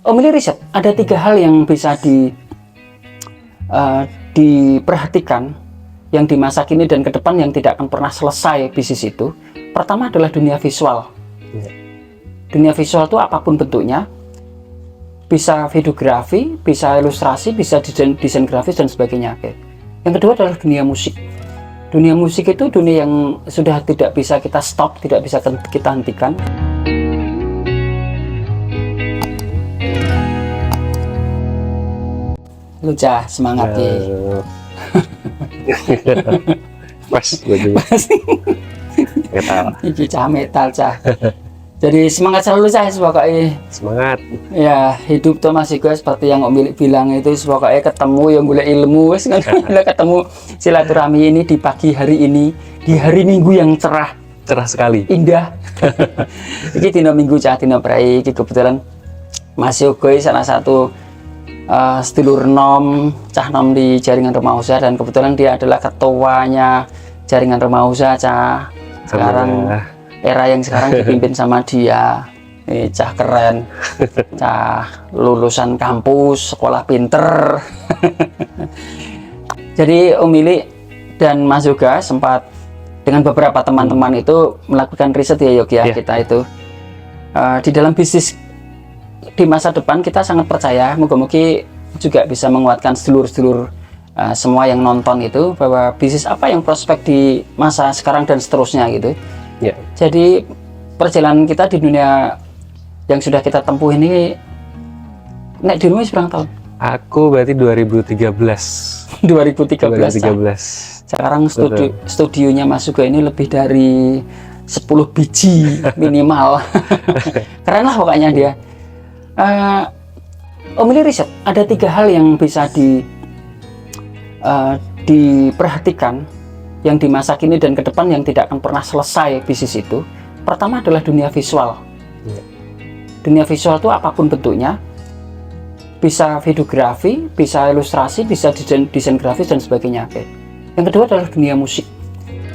Omili riset, ada 3 hal yang bisa diperhatikan yang di masa kini dan ke depan yang tidak akan pernah selesai bisnis itu. Pertama adalah dunia visual. Dunia visual itu apapun bentuknya, bisa videografi, bisa ilustrasi, bisa desain grafis dan sebagainya. Yang kedua adalah dunia musik. Dunia musik itu dunia yang sudah tidak bisa kita stop, tidak bisa kita hentikan. Lu Cah, semangat ya. Pas gue juga. Metal. Iki Cah metal Cah. Jadi semangat selalu Cah pokoknya. Semangat. Ya, hidup tuh masih gue seperti yang Om Milik bilang itu, pokoknya ketemu yang gula ilmu, wes kan ketemu silaturahmi ini di pagi hari ini, di hari Minggu yang cerah sekali. Indah. Iki dino Minggu Cah, dino prai, iki kebetulan masih gue salah satu sedulur Cah Nom di jaringan rumah usaha, dan kebetulan dia adalah ketuanya jaringan rumah usaha Cah. Sekarang era yang sekarang dipimpin sama dia. Cah keren, Cah lulusan kampus, sekolah pinter. Jadi Om Mili dan Mas Yoga sempat dengan beberapa teman-teman itu melakukan riset ya Yogi ya, kita itu di dalam bisnis di masa depan kita sangat percaya, moga-moga juga bisa menguatkan sedulur-sedulur semua yang nonton itu, bahwa bisnis apa yang prospek di masa sekarang dan seterusnya gitu. Jadi perjalanan kita di dunia yang sudah kita tempuh ini, nek di rumah berapa tahun? Aku berarti 2013. 2013. Sekarang studionya Mas Yoga ini lebih dari 10 biji minimal. Keren lah pokoknya dia. Om Mili riset, ada 3 hal yang bisa diperhatikan yang di masa kini dan ke depan yang tidak akan pernah selesai bisnis itu. Pertama adalah dunia visual. Dunia visual itu apapun bentuknya, bisa videografi, bisa ilustrasi, bisa desain grafis dan sebagainya. Yang kedua adalah dunia musik.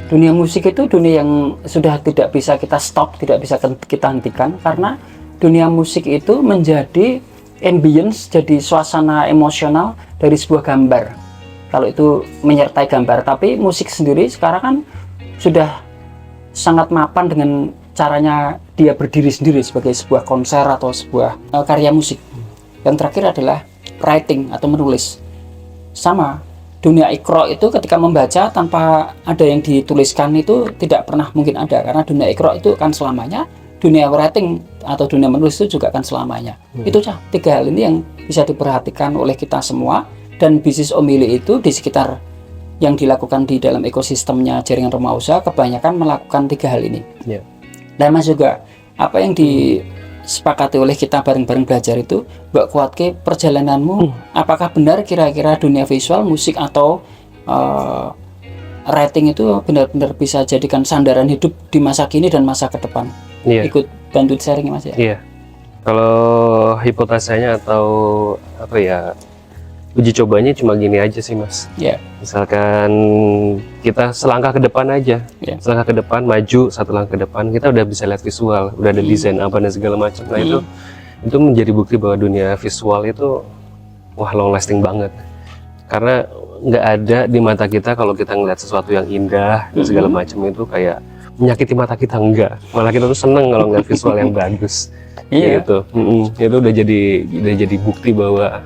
Dunia musik itu dunia yang sudah tidak bisa kita stop, tidak bisa kita hentikan, karena dunia musik itu menjadi ambience, jadi suasana emosional dari sebuah gambar. Kalau itu menyertai gambar, tapi musik sendiri sekarang kan sudah sangat mapan dengan caranya dia berdiri sendiri sebagai sebuah konser atau sebuah karya musik. Yang terakhir adalah writing atau menulis. Sama, dunia Iqra itu ketika membaca tanpa ada yang dituliskan itu tidak pernah mungkin ada, karena dunia Iqra itu kan selamanya, dunia writing atau dunia menulis itu juga akan selamanya. Itu Cah, 3 hal ini yang bisa diperhatikan oleh kita semua, dan bisnis Om Mili itu di sekitar yang dilakukan di dalam ekosistemnya jaringan rumah usaha kebanyakan melakukan 3 hal ini. Dan Mas juga apa yang disepakati oleh kita bareng-bareng belajar itu, Mbak Kuatke perjalananmu, apakah benar kira-kira dunia visual, musik atau writing itu benar-benar bisa jadikan sandaran hidup di masa kini dan masa ke depan? Ikut bantu sharing Mas ya. Kalau hipotesanya atau apa ya, uji cobanya cuma gini aja sih Mas. Misalkan kita selangkah ke depan aja, selangkah ke depan, maju 1 langkah ke depan, kita udah bisa lihat visual, udah ada desain apa dan segala macam. Nah itu menjadi bukti bahwa dunia visual itu wah long lasting banget, karena nggak ada di mata kita kalau kita ngeliat sesuatu yang indah dan segala macam itu kayak menyakiti mata kita, enggak, malah kita tuh seneng kalau ngeliat visual yang bagus. Gitu. Itu udah jadi bukti bahwa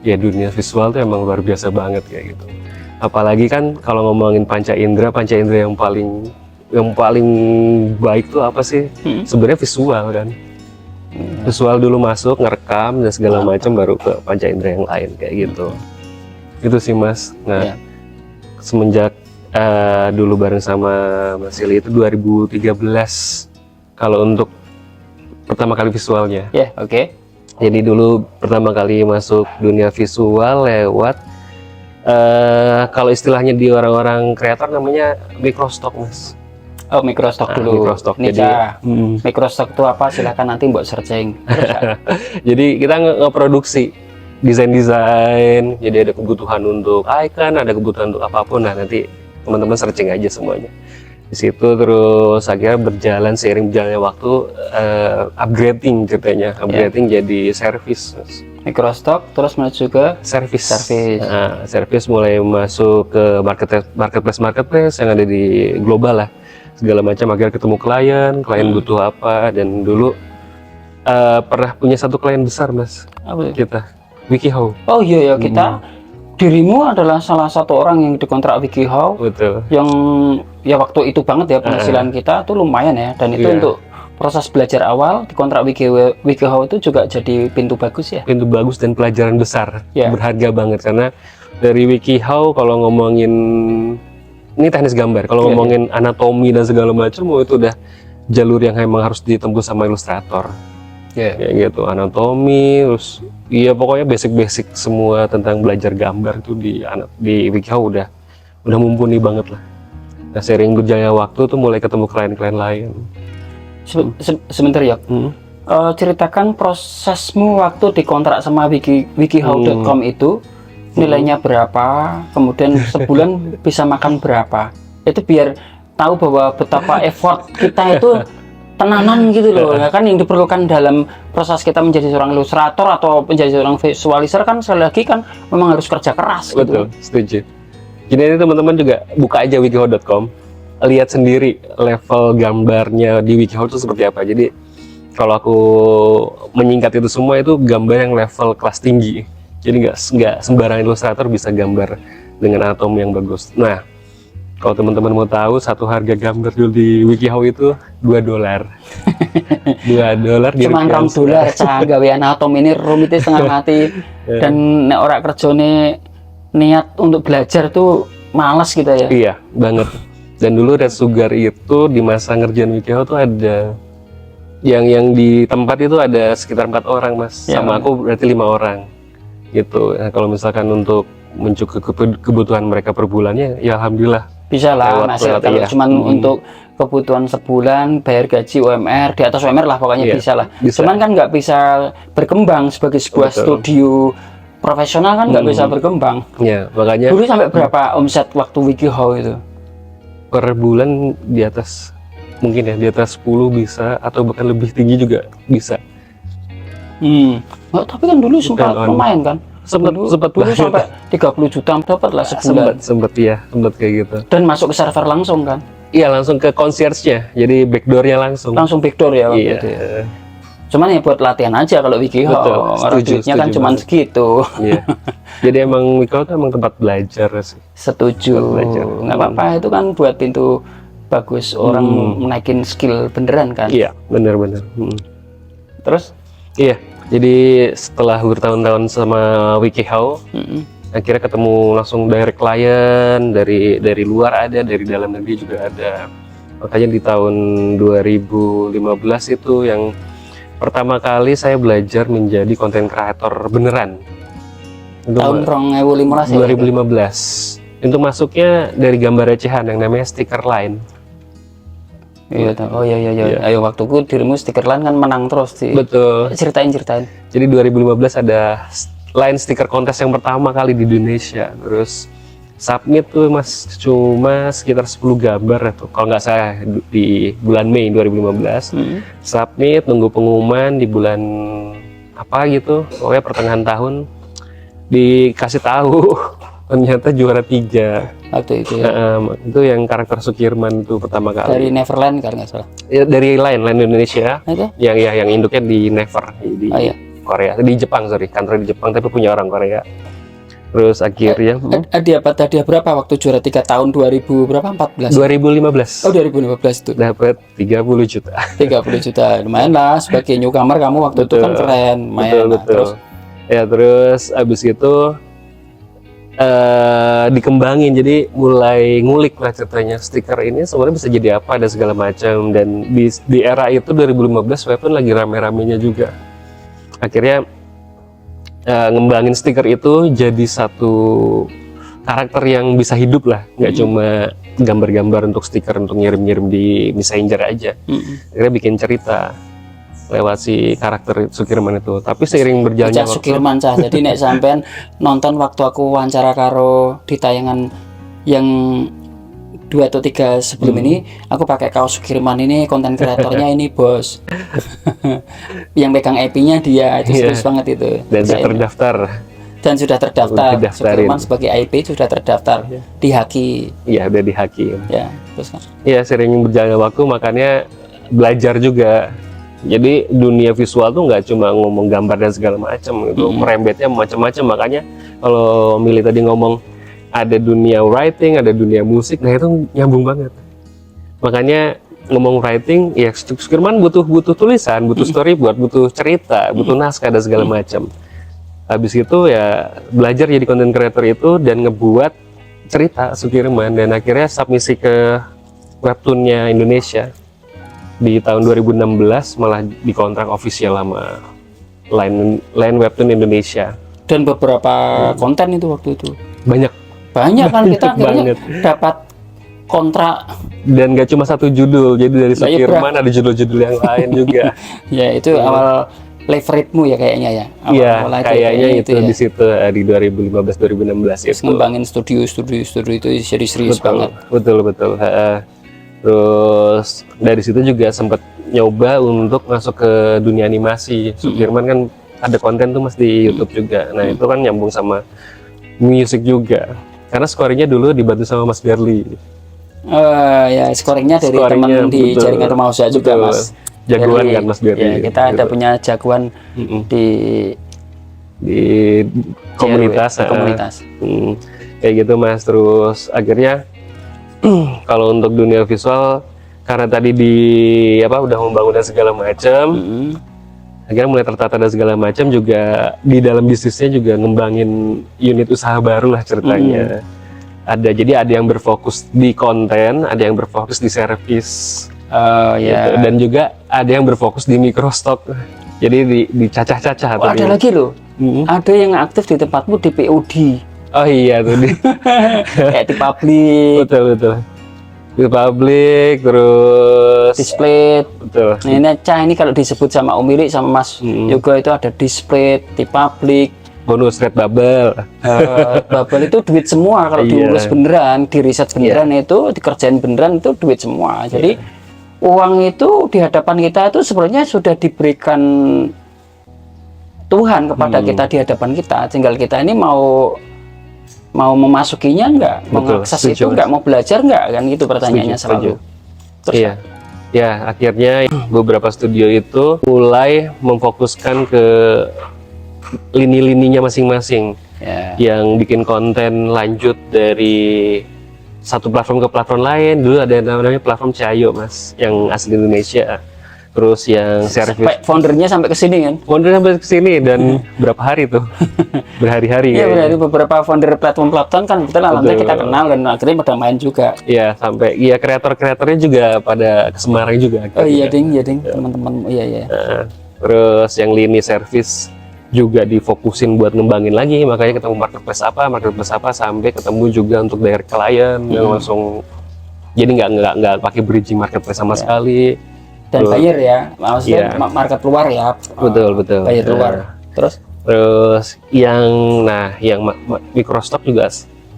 ya dunia visual tuh emang luar biasa banget kayak gitu. Apalagi kan kalau ngomongin panca indera yang paling baik tuh apa sih? Sebenarnya visual kan. Visual dulu masuk, ngerekam dan segala macam, baru ke panca indera yang lain kayak gitu. Itu sih Mas. Nah, semenjak dulu bareng sama Mas Ili itu 2013 kalau untuk pertama kali visualnya. Jadi dulu pertama kali masuk dunia visual lewat kalau istilahnya di orang-orang kreator namanya microstock Mas. Oh, microstock dulu. Microstock. Jadi microstock itu apa? Silahkan nanti buat searching. Jadi kita ngeproduksi desain, jadi ada kebutuhan untuk icon, ada kebutuhan untuk apapun. Nah nanti teman-teman searching aja semuanya. Di situ terus akhirnya seiring berjalannya waktu, upgrading ceritanya, jadi service. Microstock terus menuju ke Service. Service. Service mulai masuk ke marketplace yang ada di global lah, segala macam. Akhirnya ketemu klien butuh apa, dan dulu pernah punya satu klien besar, Mas. Apa itu? Kita WikiHow. Oh iya ya, kita dirimu adalah salah satu orang yang dikontrak WikiHow. Betul. Yang ya waktu itu banget ya penghasilan kita tuh lumayan ya, dan itu untuk proses belajar awal di kontrak WikiHow itu juga jadi pintu bagus ya. Pintu bagus dan pelajaran besar, berharga banget, karena dari WikiHow kalau ngomongin ini teknis gambar, kalau ngomongin anatomi dan segala macam, itu udah jalur yang emang harus ditembus sama ilustrator. Kayak gitu, anatomi, terus pokoknya basic semua tentang belajar gambar itu di WikiHow udah mumpuni banget lah. Nah, sering berjalannya waktu tuh mulai ketemu klien-klien lain. Sebentar ya, ceritakan prosesmu waktu dikontrak sama wikihow.com itu, nilainya berapa, kemudian sebulan bisa makan berapa, itu biar tahu bahwa betapa effort kita itu tenanan gitu loh, ya kan, yang diperlukan dalam proses kita menjadi seorang ilustrator atau menjadi seorang visualizer kan sekali lagi kan memang harus kerja keras. Betul, gitu. Setuju. Jadi teman-teman juga buka aja wikihow.com, lihat sendiri level gambarnya di WikiHow itu seperti apa. Jadi kalau aku menyingkat itu semua, itu gambar yang level kelas tinggi. Jadi nggak sembarang ilustrator bisa gambar dengan anatomi yang bagus. Nah, kalau teman-teman mau tahu, satu harga gambar dulu di WikiHow itu $2. $2 Cuman $2 cah gawe anatomi ini rumitnya setengah mati. Dan nek ora kerjone niat untuk belajar tuh males gitu ya. Iya, banget. Dan dulu Red Sugar itu di masa ngerjain WikiHow tuh ada yang di tempat itu ada sekitar 4 orang, Mas. Sama aku berarti 5 orang gitu. Nah, kalau misalkan untuk mencukupi kebutuhan mereka per bulannya, ya alhamdulillah bisa lah. Kalau cuman untuk kebutuhan sebulan, bayar gaji UMR, di atas UMR lah pokoknya bisa lah. Cuman kan nggak bisa berkembang sebagai sebuah studio profesional, kan nggak bisa berkembang. Ya, makanya dulu sampai berapa omset waktu WikiHow itu? Per bulan di atas, mungkin ya di atas 10 bisa, atau bahkan lebih tinggi juga bisa. Tapi kan dulu sempat lumayan kan? Sempat dulu sampai 30 juta dapat lah sebulan. Sempat kayak gitu. Dan masuk ke server langsung kan? Iya, langsung ke concierge-nya, jadi backdoor-nya langsung backdoor ya waktu itu ya. Cuman ya buat latihan aja kalau WikiHow, duitnya kan cuman segitu. Iya. Jadi emang WikiHow itu emang tempat belajar sih. Setuju. Nggak apa-apa, itu kan buat pintu bagus orang menaikin skill beneran kan. Iya, bener-bener. Terus? Iya, jadi setelah bertahun-tahun sama WikiHow, akhirnya ketemu langsung direct klien dari luar ada, dari dalam negeri juga ada. Makanya di tahun 2015 itu yang pertama kali saya belajar menjadi konten kreator beneran. Tahun 2015 ya? 2015. Itu masuknya dari gambar recehan yang namanya stiker line. Iya, ayo waktuku dirimu stiker line kan menang terus sih. Betul. Ceritain. Jadi 2015 ada line stiker kontes yang pertama kali di Indonesia. Terus submit tuh, Mas, cuma sekitar 10 gambar tuh kalau nggak salah di bulan Mei 2015. Submit, nunggu pengumuman di bulan apa gitu, pokoknya pertengahan tahun dikasih tahu ternyata juara 3 waktu itu ya. Itu yang karakter Sukirman itu pertama kali dari Neverland kan nggak salah ya, dari Line Indonesia itu? yang induknya di Never di Korea, di Jepang, kantor di Jepang tapi punya orang Korea. Terus akhirnya hadiah berapa waktu juara 3 tahun 2000 berapa? 14? 2015. Oh, 2015 itu. Dapat 30 juta. 30 juta. Lumayan lah sebagai newcomer kamu waktu itu kan keren, lumayan. Betul. Terus abis itu dikembangin, jadi mulai ngulik lah ceritanya stiker ini sebenarnya bisa jadi apa dan segala macam. Dan di era itu 2015 web pun lagi rame-ramenya juga. Akhirnya ngembangin stiker itu jadi satu karakter yang bisa hidup lah, nggak cuma gambar-gambar untuk stiker untuk ngirim-ngirim di Messenger aja. Akhirnya bikin cerita lewat si karakter Sukirman itu. Tapi seiring berjalannya waktu, Sukirman cah. Jadi nek sampean nonton waktu aku wawancara karo di tayangan yang 2 atau 3 sebelum ini aku pakai kaos Sukirman, ini konten kreatornya ini bos. Yang pegang IP-nya dia, itu serius banget itu. Dan sudah terdaftar. Dan sudah terdaftar. Sukirman sebagai IP sudah terdaftar di Haki. Iya, udah di Haki. Ya, terus kan. Iya, sering berjalannya waktu makanya belajar juga. Jadi dunia visual tuh nggak cuma ngomong gambar dan segala macam, itu merembetnya macam-macam. Makanya kalau Milly tadi ngomong ada dunia writing, ada dunia musik, nah itu nyambung banget. Makanya ngomong writing, ya Sukirman butuh tulisan, butuh storyboard, butuh cerita, butuh naskah dan segala macam. Habis itu ya belajar jadi content creator itu dan ngebuat cerita Sukirman, dan akhirnya submisi ke webtoonnya Indonesia. Di tahun 2016 malah dikontrak official sama Line Webtoon Indonesia. Dan beberapa konten itu waktu itu banyak kan kita akhirnya dapat kontrak, dan gak cuma satu judul, jadi dari Sukirman ada judul-judul yang lain juga. Ya itu awal leverage-mu ya kayaknya ya. Iya, kayaknya itu ya. Di situ di 2015-2016 itu ngembangin studio itu jadi serius banget. Betul. Terus dari situ juga sempat nyoba untuk masuk ke dunia animasi. Sukirman kan ada konten tuh mas di YouTube juga. Nah itu kan nyambung sama musik juga. Karena scoringnya dulu dibantu sama Mas Berli. Ya scoringnya dari teman di jaringan rumah usaha juga Mas. Jagoan kan Mas Berli. Ya, kita ada punya jagoan di komunitas. Kayak gitu Mas. Terus akhirnya kalau untuk dunia visual, karena tadi udah membangun dan segala macam, akhirnya mulai tertata dan segala macam, juga di dalam bisnisnya juga ngembangin unit usaha baru lah ceritanya. Jadi ada yang berfokus di konten, ada yang berfokus di servis, dan juga ada yang berfokus di microstock. Jadi dicacah-cacah. Ada lagi loh, ada yang aktif di tempatmu di POD. Oh iya tuh kayak di publik. Betul. Di publik, terus display. Betul. Nah, ini kalau disebut sama Om Iri sama Mas Yoga itu ada display di publik. Bonus red bubble. Bubble itu duit semua kalau diurus beneran, di riset beneran itu, dikerjain beneran itu duit semua. Jadi uang itu di hadapan kita itu sebenarnya sudah diberikan Tuhan kepada kita di hadapan kita. Tinggal kita ini mau memasukinya enggak, mau mengakses itu enggak, mau belajar enggak, kan gitu pertanyaannya selalu. Iya. Ya, akhirnya beberapa studio itu mulai memfokuskan ke lini-lininya masing-masing. Yang bikin konten lanjut dari satu platform ke platform lain. Dulu ada namanya platform Cayo Mas, yang asli Indonesia. Terus yang service, foundernya sampai ke sini kan? Foundernya sampai ke sini dan berapa hari tuh? Berhari-hari. Iya, berarti beberapa founder platform kan alhamdulillah kita kenal dan akhirnya pada main juga. Iya, sampai kreator-kreatornya juga pada ke Semarang juga. Oh iya ding, teman-teman. Iya. Terus yang lini service juga difokusin buat ngembangin lagi, makanya ketemu marketplace apa sampai ketemu juga untuk direct client yang langsung, jadi nggak pakai bridging marketplace sama sekali. Dan buyer ya, maksudnya market luar ya. Betul. Buyer luar. Terus yang microstock juga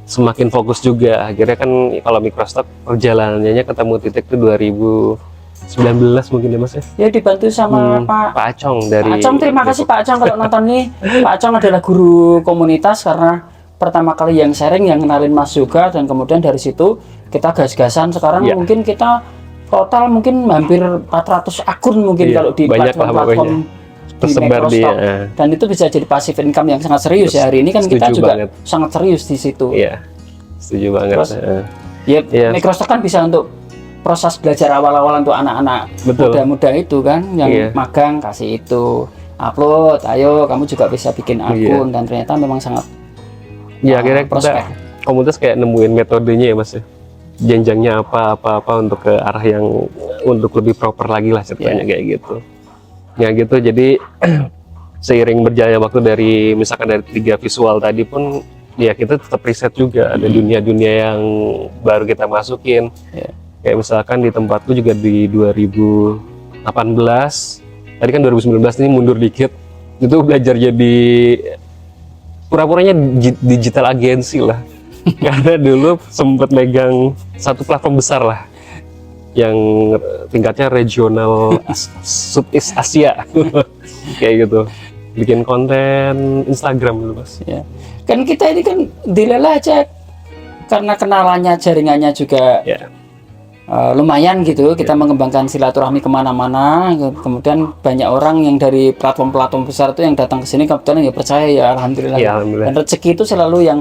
semakin fokus juga. Akhirnya kan kalau microstock perjalanannya ketemu titik itu 2019 mungkin ya Mas ya. Ya dibantu sama Pak Acong dari. Pak Acong, terima kasih Pak Acong kalau nonton nih. Pak Acong adalah guru komunitas karena pertama kali yang sharing, yang kenalin Mas Yoga, dan kemudian dari situ kita gas-gasan. Sekarang mungkin kita total mungkin hampir 400 akun mungkin kalau di platform tersebar di dan itu bisa jadi passive income yang sangat serius. Ya hari ini kan kita juga sangat serius di situ. Iya, setuju banget. Terus, Microstock kan bisa untuk proses belajar awal-awal untuk anak-anak muda-muda itu kan, yang magang kasih itu upload, ayo kamu juga bisa bikin akun, dan ternyata memang sangat akhirnya kita komunitas kayak nemuin metodenya ya Mas ya. Jenjangnya apa untuk ke arah yang untuk lebih proper lagi lah ceritanya kayak gitu. Ya gitu, jadi seiring berjalannya waktu dari misalkan dari 3 visual tadi pun ya kita tetap riset juga, ada dunia-dunia yang baru kita masukin. Kayak misalkan di tempatku juga di 2018, tadi kan 2019 ini mundur dikit, itu belajar jadi pura-puranya digital agency lah. Karena dulu sempat megang satu platform besar lah, yang tingkatnya regional Southeast Asia, kayak gitu. Bikin konten Instagram dulu Mas. Ya. Kan kita ini kan dilelah aja karena kenalannya, jaringannya juga lumayan gitu. Kita mengembangkan silaturahmi kemana-mana. Kemudian banyak orang yang dari platform-platform besar itu yang datang ke sini, kebetulan ya percaya ya alhamdulillah. Ya, alhamdulillah. Dan rezeki itu selalu yang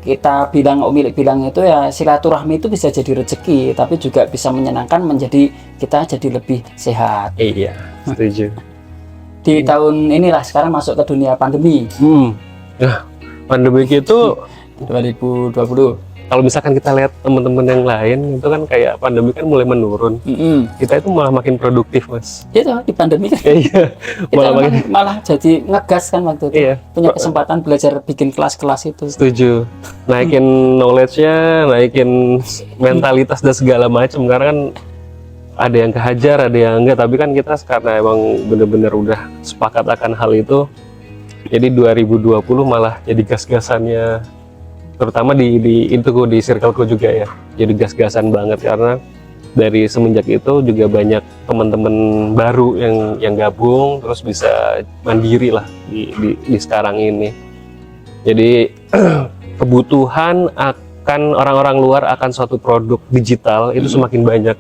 kita bilang, Om bilang itu ya, silaturahmi itu bisa jadi rezeki, tapi juga bisa menyenangkan, menjadi kita jadi lebih sehat. Iya, setuju. Di tahun inilah sekarang masuk ke dunia pandemi. Nah, pandemi itu 2020. kalau misalkan kita lihat teman-teman yang lain itu kan kayak pandemi kan mulai menurun. Kita itu malah makin produktif Mas. Itu di pandemi kan. Iya. malah jadi ngegas kan waktu itu. Iya. Punya kesempatan belajar bikin kelas-kelas itu. Setuju. Naikin knowledge-nya, naikin mentalitas dan segala macam. Karena kan ada yang kehajar, ada yang enggak. Tapi kan kita karena emang bener-bener udah sepakat akan hal itu. Jadi 2020 malah jadi gas-gasannya, terutama di circleku juga ya, jadi gas-gasan banget. Karena dari semenjak itu juga banyak teman-teman baru yang gabung, terus bisa mandiri lah di sekarang ini. Jadi kebutuhan akan orang-orang luar akan suatu produk digital itu semakin banyak.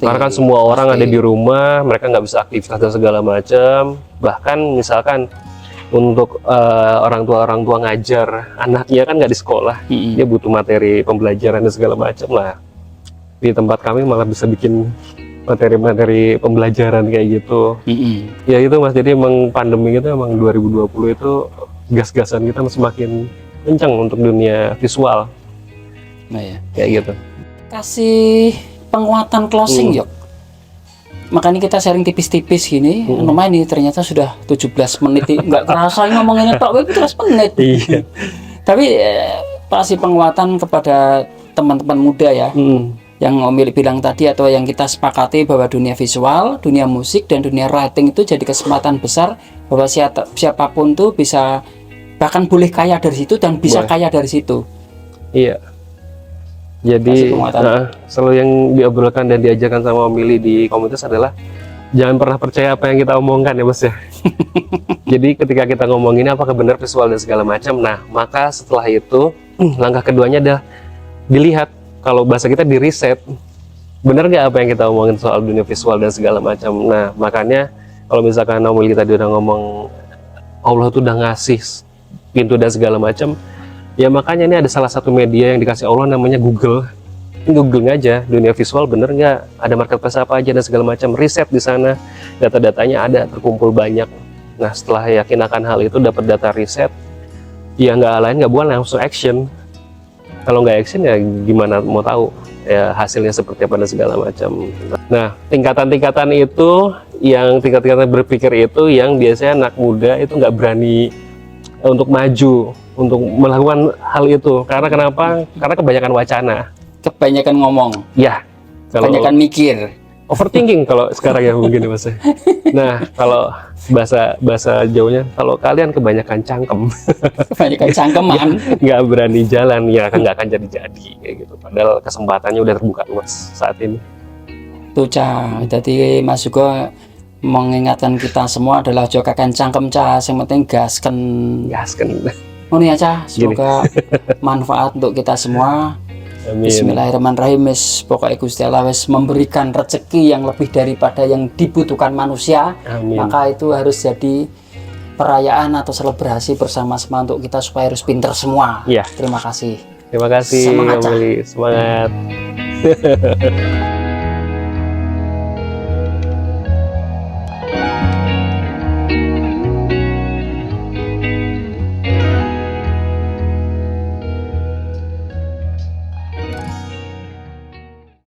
Karena kan semua orang ada di rumah, mereka nggak bisa aktivitas dan segala macam. Bahkan misalkan untuk orang tua ngajar anaknya kan nggak di sekolah, dia butuh materi pembelajaran dan segala macam lah. Di tempat kami malah bisa bikin materi-materi pembelajaran kayak gitu. Ya itu Mas, jadi emang pandemi itu emang 2020 itu gas-gasan kita semakin kencang untuk dunia visual. Nah ya, kayak gitu. Kasih penguatan closing yuk. Makanya kita sharing tipis-tipis gini, lumayan nih ternyata sudah 17 menit, nggak kerasa ngomonginnya Pak 17 menit. Iya. Tapi kasih penguatan kepada teman-teman muda ya, yang Om bilang tadi atau yang kita sepakati bahwa dunia visual, dunia musik dan dunia writing itu jadi kesempatan besar bahwa siapapun tuh bisa, bahkan boleh kaya dari situ dan bisa kaya dari situ. Iya. Jadi selalu yang diobrolkan dan diajarkan sama Om Willy di komunitas adalah jangan pernah percaya apa yang kita omongkan ya Mas ya. Jadi ketika kita ngomongin apakah benar visual dan segala macam, nah maka setelah itu langkah keduanya adalah dilihat, kalau bahasa kita di riset, benar nggak apa yang kita omongin soal dunia visual dan segala macam. Nah makanya kalau misalkan Om Willy tadi udah ngomong Allah tuh udah ngasih pintu dan segala macam, ya makanya ini ada salah satu media yang dikasih Allah namanya Google. Googling aja dunia visual bener nggak, ada marketplace apa aja dan segala macam, riset di sana, data-datanya ada terkumpul banyak. Nah setelah yakin akan hal itu, dapat data riset, ya nggak buat langsung action. Kalau nggak action ya gimana mau tahu ya hasilnya seperti apa dan segala macam. Nah tingkatan-tingkatan itu, yang tingkat-tingkatan berpikir itu yang biasanya anak muda itu nggak berani untuk maju, untuk melakukan hal itu. Karena kenapa? Karena kebanyakan wacana, kebanyakan ngomong, ya, kebanyakan mikir, overthinking kalau sekarang ya mungkin Mas. Nah kalau bahasa Jawanya, kalau kalian kebanyakan cangkem, kebanyakan cangkeman, nggak berani jalan, ya nggak akan jadi kayak gitu. Padahal kesempatannya udah terbuka luas saat ini. Tuh Cah, jadi Mas juga mengingatkan kita semua adalah juga kakan cangkem Cah, yang penting gasken. Oh ya Cah, semoga manfaat untuk kita semua. Amin. Bismillahirrahmanirrahim. Pokoknya Gusti Allah wis memberikan rezeki yang lebih daripada yang dibutuhkan manusia. Amin. Maka itu harus jadi perayaan atau selebrasi bersama-sama untuk kita supaya harus pinter semua. Ya. Terima kasih. Terima kasih. Semangat. Semangat.